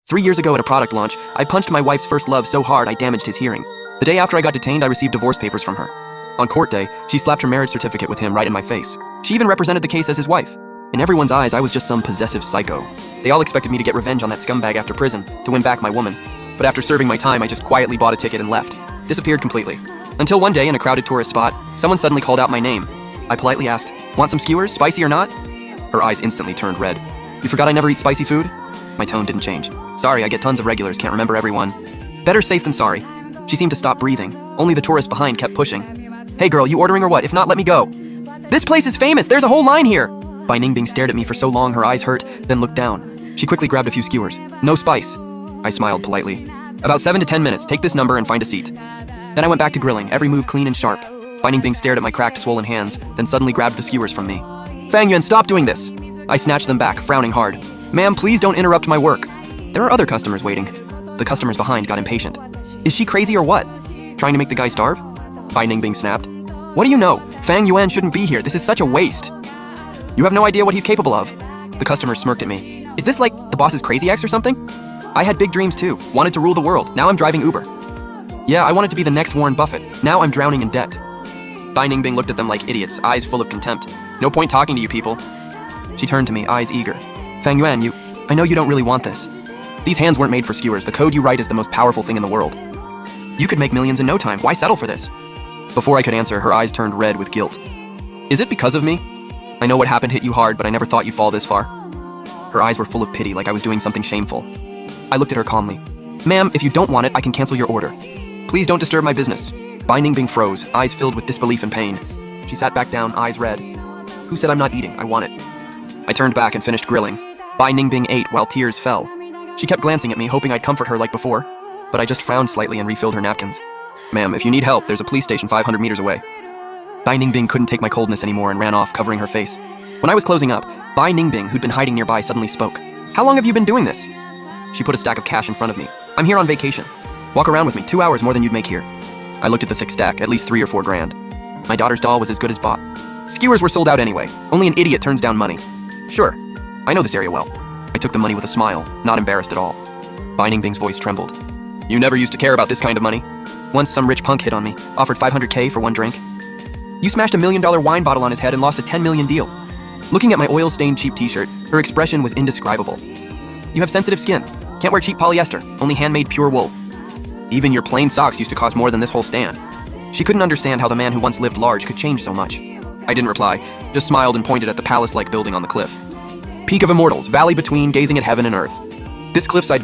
3 years ago at a product launch, I punched my wife's first love so hard I damaged his hearing. The day after I got detained, I received divorce papers from her. On court day, she slapped her marriage certificate with him right in my face. She even represented the case as his wife. In everyone's eyes, I was just some possessive psycho. They all expected me to get revenge on that scumbag after prison, to win back my woman. But after serving my time, I just quietly bought a ticket and left. Disappeared completely. Until one day, in a crowded tourist spot, someone suddenly called out my name. I politely asked, "Want some skewers, spicy or not?" Her eyes instantly turned red. "You forgot I never eat spicy food?" My tone didn't change. "Sorry, I get tons of regulars, can't remember everyone." Better safe than sorry. She seemed to stop breathing. Only the tourist behind kept pushing. "Hey girl, you ordering or what? If not, let me go." "This place is famous, there's a whole line here." Bai Ningbing stared at me for so long her eyes hurt, then looked down. She quickly grabbed a few skewers. "No spice." I smiled politely. "About 7 to 10 minutes, take this number and find a seat." Then I went back to grilling, every move clean and sharp. Bai Ningbing stared at my cracked, swollen hands, then suddenly grabbed the skewers from me. "Fang Yuan, stop doing this!" I snatched them back, frowning hard. "Ma'am, please don't interrupt my work. There are other customers waiting." The customers behind got impatient. "Is she crazy or what? Trying to make the guy starve?" Bai Ningbing snapped. "What do you know? Fang Yuan shouldn't be here. This is such a waste. You have no idea what he's capable of." The customers smirked at me. "Is this like the boss's crazy ex or something?" I had big dreams too. Wanted to rule the world. Now I'm driving Uber. Yeah, I wanted to be the next Warren Buffett. Now I'm drowning in debt. Bai Ningbing looked at them like idiots, eyes full of contempt. "No point talking to you people." She turned to me, eyes eager. "Fang Yuan, I know you don't really want this. These hands weren't made for skewers. The code you write is the most powerful thing in the world. You could make millions in no time. Why settle for this?" Before I could answer, her eyes turned red with guilt. "Is it because of me? I know what happened hit you hard, but I never thought you'd fall this far." Her eyes were full of pity, like I was doing something shameful. I looked at her calmly. "Ma'am, if you don't want it, I can cancel your order. Please don't disturb my business." Bai Ningbing froze, eyes filled with disbelief and pain. She sat back down, eyes red. "Who said I'm not eating? I want it." I turned back and finished grilling. Bai Ningbing ate while tears fell. She kept glancing at me, hoping I'd comfort her like before, but I just frowned slightly and refilled her napkins. "Ma'am, if you need help, there's a police station 500 meters away." Bai Ningbing couldn't take my coldness anymore and ran off, covering her face. When I was closing up, Bai Ningbing, who'd been hiding nearby, suddenly spoke. "How long have you been doing this?" She put a stack of cash in front of me. "I'm here on vacation. Walk around with me, 2 hours more than you'd make here." I looked at the thick stack, at least 3 or 4 grand. My daughter's doll was as good as bought. Skewers were sold out anyway. Only an idiot turns down money. "Sure, I know this area well." I took the money with a smile, not embarrassed at all. Bai Ningbing's voice trembled. "You never used to care about this kind of money. Once some rich punk hit on me, offered 500K for one drink. You smashed $1 million wine bottle on his head and lost a 10 million deal." Looking at my oil-stained cheap t-shirt, her expression was indescribable. "You have sensitive skin. Can't wear cheap polyester, only handmade pure wool. Even your plain socks used to cost more than this whole stand." She couldn't understand how the man who once lived large could change so much. I didn't reply, just smiled and pointed at the palace-like building on the cliff. "Peak of Immortals, valley between, gazing at heaven and earth. This cliffside view